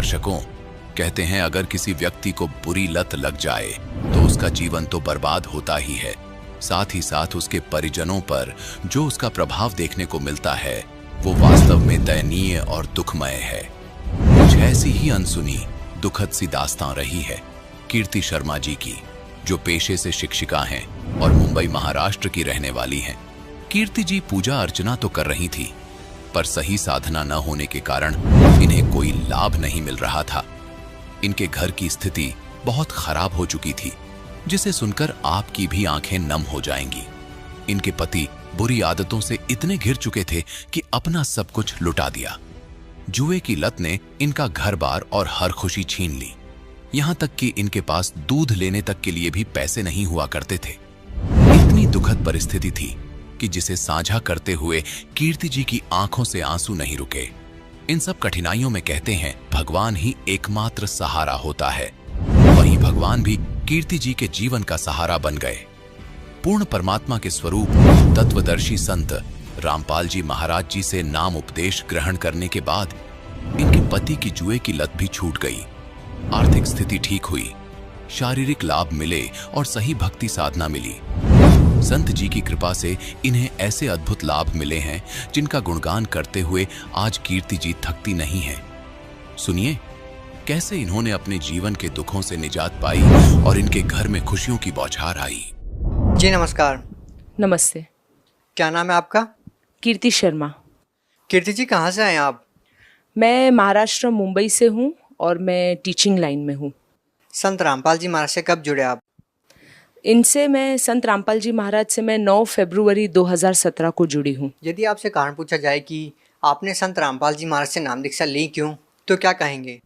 दर्शकों, कहते हैं अगर किसी व्यक्ति को बुरी लत लग जाए तो उसका जीवन तो बर्बाद होता ही है, साथ ही साथ उसके परिजनों पर जो उसका प्रभाव देखने को मिलता है वो वास्तव में दयनीय और दुखमय है। कुछ ऐसी ही अनसुनी दुखद सी दास्तां रही है कीर्ति शर्मा जी की, जो पेशे से शिक्षिका हैं और मुंबई महाराष्ट्र की रहने वाली हैं। कीर्ति जी पूजा अर्चना तो कर रही थी, पर सही साधना न होने के कारण इन्हें कोई लाभ नहीं मिल रहा था। इनके घर की स्थिति बहुत खराब हो चुकी थी, जिसे सुनकर आपकी भी आंखें नम हो जाएंगी। इनके पति बुरी आदतों से इतने घिर चुके थे कि अपना सब कुछ लुटा दिया। जुए की लत ने इनका घर-बार और हर खुशी छीन ली, यहां तक कि इनके पास दूध लेने तक के लिए भी पैसे नहीं हुआ करते थे। इतनी दुखद परिस्थिति थी कि जिसे साझा करते हुए कीर्ति जी की आंखों से आंसू नहीं रुके। इन सब कठिनाइयों में कहते हैं भगवान ही एकमात्र सहारा होता है। वहीं भगवान भी कीर्ति जी के जीवन का सहारा बन गए। पूर्ण परमात्मा के स्वरूप तत्वदर्शी संत रामपाल जी महाराज जी से नाम उपदेश ग्रहण करने के बाद इनके पति की जुए की लत भी छूट गई। आर्थिक स्थिति ठीक हुई, शारीरिक लाभ मिले और सही भक्ति साधना मिली। संत जी की कृपा से इन्हें ऐसे अद्भुत लाभ मिले हैं जिनका गुणगान करते हुए आज कीर्ति जी थकती नहीं है। सुनिए कैसे इन्होंने अपने जीवन के दुखों से निजात पाई और इनके घर में खुशियों की बौछार आई। जी नमस्कार। नमस्ते। क्या नाम है आपका? कीर्ति शर्मा। कीर्ति जी कहाँ से आए आप? मैं महाराष्ट्र मुंबई से हूँ और मैं टीचिंग लाइन में हूँ। संत रामपाल जी महाराज से कब जुड़े आप? इनसे मैं संत रामपाल जी महाराज से मैं 9 फरवरी 2017 को जुड़ी हूँ। यदि आपसे कारण पूछा जाए कि आपने संत रामपाल जी महाराज से नाम दीक्षा ली क्यों, तो क्या कहेंगे?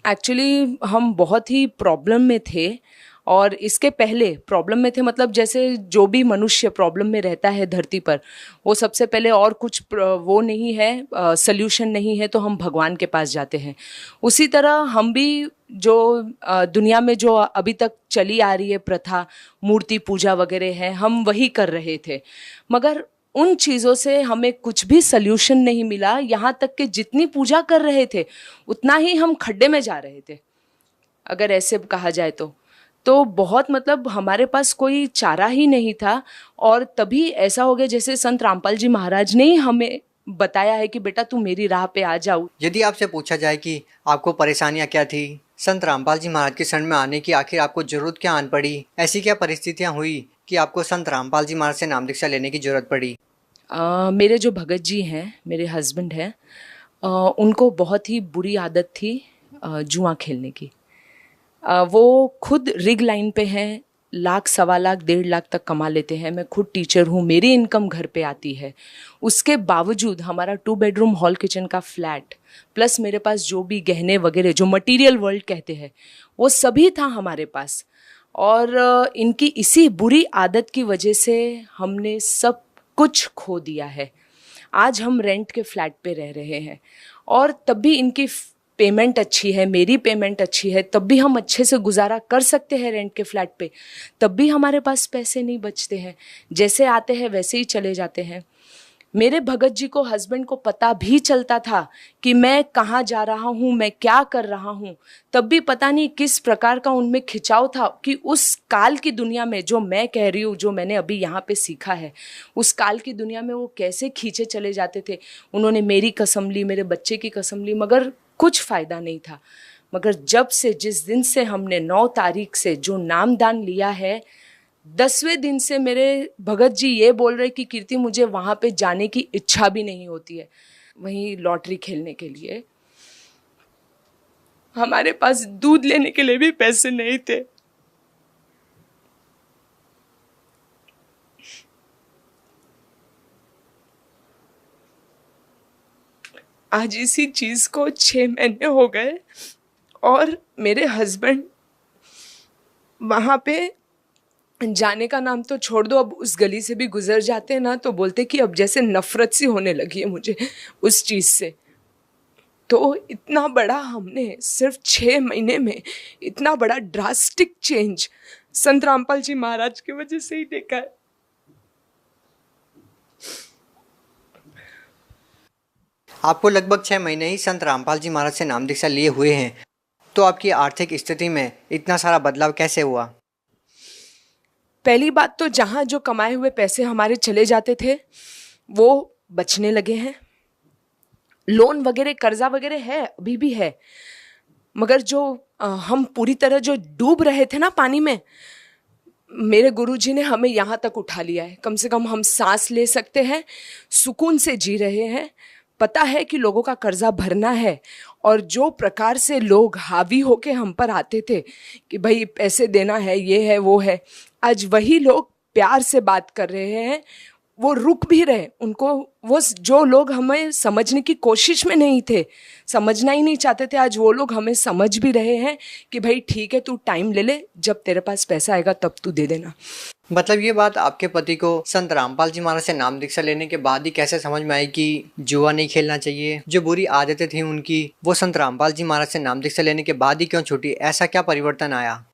एक्चुअली हम बहुत ही प्रॉब्लम में थे और इसके पहले प्रॉब्लम में थे, मतलब जैसे जो भी मनुष्य प्रॉब्लम में रहता है धरती पर, वो सबसे पहले और कुछ वो नहीं है, सल्यूशन नहीं है तो हम भगवान के पास जाते हैं। उसी तरह हम भी जो दुनिया में जो अभी तक चली आ रही है प्रथा, मूर्ति पूजा वगैरह है, हम वही कर रहे थे, मगर उन चीज़ों से हमें कुछ भी सल्यूशन नहीं मिला। यहाँ तक कि जितनी पूजा कर रहे थे उतना ही हम खड्डे में जा रहे थे, अगर ऐसे कहा जाए तो बहुत मतलब हमारे पास कोई चारा ही नहीं था। और तभी ऐसा हो गया जैसे संत रामपाल जी महाराज ने ही हमें बताया है कि बेटा तू मेरी राह पे आ जाओ। यदि आपसे पूछा जाए कि आपको परेशानियाँ क्या थी, संत रामपाल जी महाराज के शरण में आने की आखिर आपको जरूरत क्या आन पड़ी, ऐसी क्या परिस्थितियाँ हुई कि आपको संत रामपाल जी महाराज से नाम दीक्षा लेने की जरूरत पड़ी? मेरे जो भगत जी हैं, मेरे हस्बैंड हैं, उनको बहुत ही बुरी आदत थी जुआ खेलने की। वो खुद रिग लाइन पे हैं, लाख, सवा लाख, 1.5 लाख तक कमा लेते हैं। मैं खुद टीचर हूँ, मेरी इनकम घर पे आती है। उसके बावजूद हमारा 2 बेडरूम हॉल किचन का फ्लैट प्लस मेरे पास जो भी गहने वगैरह जो मटेरियल वर्ल्ड कहते हैं वो सभी था हमारे पास। और इनकी इसी बुरी आदत की वजह से हमने सब कुछ खो दिया है। आज हम रेंट के फ्लैट पे रह रहे हैं और तब भी इनकी पेमेंट अच्छी है, मेरी पेमेंट अच्छी है, तब भी हम अच्छे से गुजारा कर सकते हैं रेंट के फ्लैट पे, तब भी हमारे पास पैसे नहीं बचते हैं। जैसे आते हैं वैसे ही चले जाते हैं। मेरे भगत जी को, हस्बैंड को पता भी चलता था कि मैं कहाँ जा रहा हूँ, मैं क्या कर रहा हूँ, तब भी पता नहीं किस प्रकार का उनमें खिंचाव था कि उस काल की दुनिया में, जो मैं कह रही हूँ, जो मैंने अभी यहाँ पे सीखा है, उस काल की दुनिया में वो कैसे खींचे चले जाते थे। उन्होंने मेरी कसम ली, मेरे बच्चे की कसम ली, मगर कुछ फ़ायदा नहीं था। मगर जब से, जिस दिन से हमने 9 तारीख से जो नामदान लिया है, 10वें दिन से मेरे भगत जी ये बोल रहे कि कीर्ति मुझे वहाँ पे जाने की इच्छा भी नहीं होती है, वहीं लॉटरी खेलने के लिए। हमारे पास दूध लेने के लिए भी पैसे नहीं थे। आज इसी चीज़ को 6 महीने हो गए और मेरे हस्बैंड वहाँ पे जाने का नाम तो छोड़ दो, अब उस गली से भी गुजर जाते हैं ना तो बोलते कि अब जैसे नफरत सी होने लगी है मुझे उस चीज़ से। तो इतना बड़ा हमने सिर्फ 6 महीने में इतना बड़ा ड्रास्टिक चेंज संत रामपाल जी महाराज की वजह से ही देखा है। आपको लगभग 6 महीने ही संत रामपाल जी महाराज से नाम दीक्षा लिए हुए हैं, तो आपकी आर्थिक स्थिति में इतना सारा बदलाव कैसे हुआ? पहली बात तो जहाँ जो कमाए हुए पैसे हमारे चले जाते थे वो बचने लगे हैं। लोन वगैरह कर्जा वगैरह है, अभी भी है, मगर जो हम पूरी तरह जो डूब रहे थे ना पानी में, मेरे गुरुजी ने हमें यहाँ तक उठा लिया है। कम से कम हम सांस ले सकते हैं, सुकून से जी रहे हैं। पता है कि लोगों का कर्जा भरना है, और जो प्रकार से लोग हावी होके हम पर आते थे कि भाई पैसे देना है, ये है वो है, आज वही लोग प्यार से बात कर रहे हैं। वो रुक भी रहे, उनको वो जो लोग हमें समझने की कोशिश में नहीं थे, समझना ही नहीं चाहते थे, आज वो लोग हमें समझ भी रहे हैं कि भाई ठीक है, तू टाइम ले ले, जब तेरे पास पैसा आएगा तब तू दे देना। मतलब ये बात आपके पति को संत रामपाल जी महाराज से नाम दीक्षा लेने के बाद ही कैसे समझ में आई कि जुआ नहीं खेलना चाहिए? जो बुरी आदतें थी उनकी, वो संत रामपाल जी महाराज से नाम दीक्षा लेने के बाद ही क्यों छूटी? ऐसा क्या परिवर्तन आया?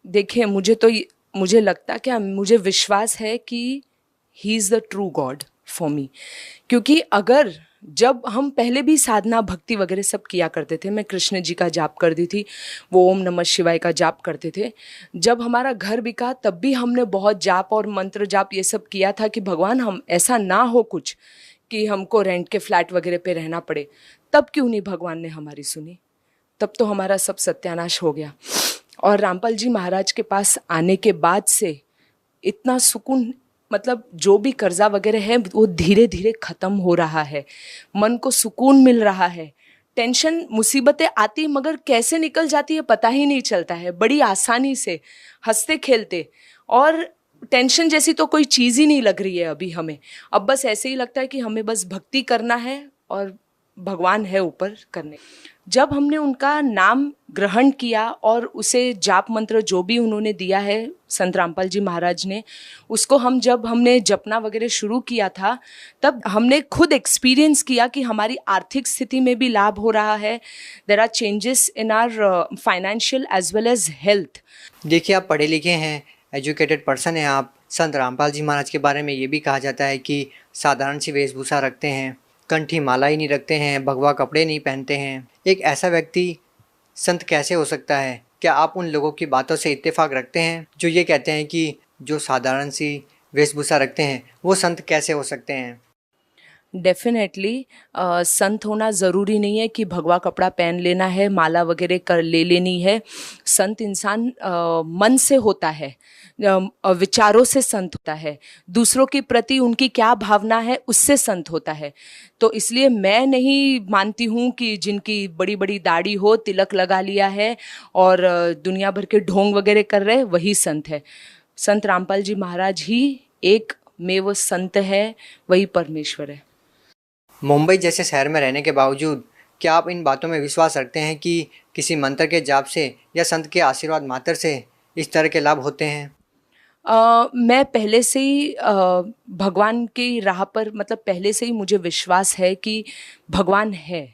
देखिए, मुझे लगता, क्या मुझे विश्वास है कि he is the true God for me. क्योंकि अगर जब हम पहले भी साधना भक्ति वगैरह सब किया करते थे, मैं कृष्ण जी का जाप करती थी, वो ओम नमः शिवाय का जाप करते थे। जब हमारा घर बिका तब भी हमने बहुत जाप और मंत्र जाप ये सब किया था कि भगवान हम ऐसा ना हो कुछ कि हमको रेंट के फ्लैट वगैरह पे रहना पड़े। तब क्यों नहीं भगवान ने हमारी सुनी? तब तो हमारा सब सत्यानाश हो गया। और रामपाल जी महाराज के पास आने के बाद से इतना सुकून, मतलब जो भी कर्जा वगैरह है वो धीरे धीरे ख़त्म हो रहा है, मन को सुकून मिल रहा है। टेंशन मुसीबतें आती मगर कैसे निकल जाती है पता ही नहीं चलता है, बड़ी आसानी से, हंसते खेलते। और टेंशन जैसी तो कोई चीज़ ही नहीं लग रही है अभी हमें। अब बस ऐसे ही लगता है कि हमें बस भक्ति करना है और भगवान है ऊपर करने। जब हमने उनका नाम ग्रहण किया और उसे जाप मंत्र जो भी उन्होंने दिया है संत रामपाल जी महाराज ने, उसको जब हमने जपना वगैरह शुरू किया था, तब हमने खुद एक्सपीरियंस किया कि हमारी आर्थिक स्थिति में भी लाभ हो रहा है। There are changes in our financial as well as health. देखिए, आप पढ़े लिखे हैं, एजुकेटेड पर्सन हैं आप। संत रामपाल जी महाराज के बारे में ये भी कहा जाता है कि साधारण सी वेशभूषा रखते हैं, कंठी माला ही नहीं रखते हैं, भगवा कपड़े नहीं पहनते हैं। एक ऐसा व्यक्ति संत कैसे हो सकता है? क्या आप उन लोगों की बातों से इत्तेफाक रखते हैं जो ये कहते हैं कि जो साधारण सी वेशभूषा रखते हैं वो संत कैसे हो सकते हैं? डेफिनेटली संत होना ज़रूरी नहीं है कि भगवा कपड़ा पहन लेना है, माला वगैरह कर ले लेनी है। संत इंसान मन से होता है, विचारों से संत होता है, दूसरों के प्रति उनकी क्या भावना है उससे संत होता है। तो इसलिए मैं नहीं मानती हूँ कि जिनकी बड़ी बड़ी दाढ़ी हो, तिलक लगा लिया है और दुनिया भर के ढोंग वगैरह कर रहे वही संत है। संत रामपाल जी महाराज ही एक में वो संत है, वही परमेश्वर है। मुंबई जैसे शहर में रहने के बावजूद क्या आप इन बातों में विश्वास रखते हैं कि किसी मंत्र के जाप से या संत के आशीर्वाद मात्र से इस तरह के लाभ होते हैं? मैं पहले से ही भगवान की राह पर, मतलब पहले से ही मुझे विश्वास है कि भगवान है,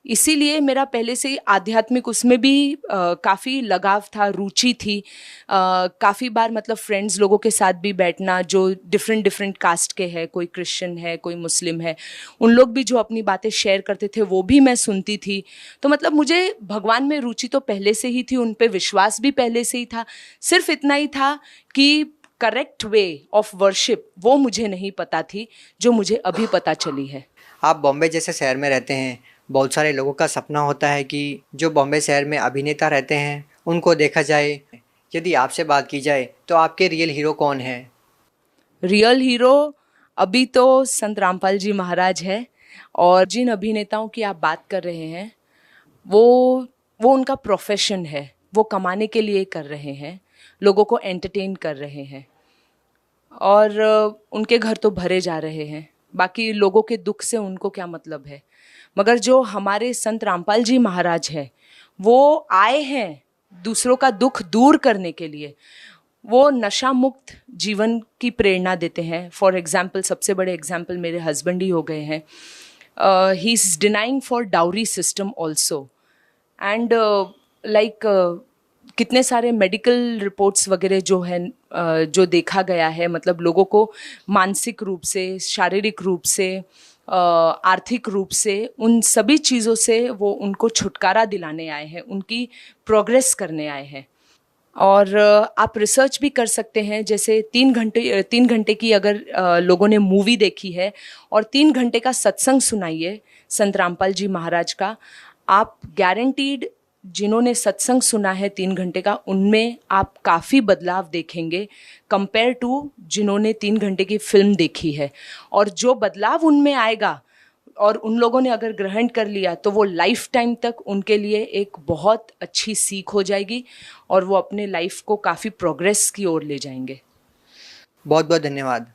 इसीलिए मेरा पहले से ही आध्यात्मिक उसमें भी काफ़ी लगाव था, रुचि थी। काफ़ी बार मतलब फ्रेंड्स लोगों के साथ भी बैठना जो डिफरेंट कास्ट के हैं, कोई क्रिश्चियन है, कोई मुस्लिम है, उन लोग भी जो अपनी बातें शेयर करते थे वो भी मैं सुनती थी। तो मतलब मुझे भगवान में रुचि तो पहले से ही थी, उन पे विश्वास भी पहले से ही था। सिर्फ इतना ही था कि करेक्ट वे ऑफ वर्शिप वो मुझे नहीं पता थी, जो मुझे अभी पता चली है। आप बॉम्बे जैसे शहर में रहते हैं, बहुत सारे लोगों का सपना होता है कि जो बॉम्बे शहर में अभिनेता रहते हैं उनको देखा जाए। यदि आपसे बात की जाए तो आपके रियल हीरो कौन है? रियल हीरो अभी तो संत रामपाल जी महाराज है, और जिन अभिनेताओं की आप बात कर रहे हैं वो उनका प्रोफेशन है, वो कमाने के लिए कर रहे हैं, लोगों को एंटरटेन कर रहे हैं और उनके घर तो भरे जा रहे हैं। बाकी लोगों के दुख से उनको क्या मतलब है। मगर जो हमारे संत रामपाल जी महाराज हैं वो आए हैं दूसरों का दुख दूर करने के लिए। वो नशा मुक्त जीवन की प्रेरणा देते हैं। फॉर एग्जाम्पल, सबसे बड़े एग्जाम्पल मेरे हस्बैंड ही हो गए हैं। He is denying for dowry system also and like कितने सारे मेडिकल रिपोर्ट्स वगैरह जो है जो देखा गया है, मतलब लोगों को मानसिक रूप से, शारीरिक रूप से आर्थिक रूप से, उन सभी चीज़ों से वो उनको छुटकारा दिलाने आए हैं, उनकी प्रोग्रेस करने आए हैं। और आप रिसर्च भी कर सकते हैं, जैसे 3 घंटे की अगर लोगों ने मूवी देखी है और 3 घंटे का सत्संग सुनाइए संत रामपाल जी महाराज का, आप गारंटीड जिन्होंने सत्संग सुना है 3 घंटे का, उनमें आप काफ़ी बदलाव देखेंगे कंपेयर टू जिन्होंने 3 घंटे की फिल्म देखी है। और जो बदलाव उनमें आएगा और उन लोगों ने अगर ग्रहण कर लिया तो वो लाइफ टाइम तक उनके लिए एक बहुत अच्छी सीख हो जाएगी और वो अपने लाइफ को काफ़ी प्रोग्रेस की ओर ले जाएंगे। बहुत बहुत धन्यवाद।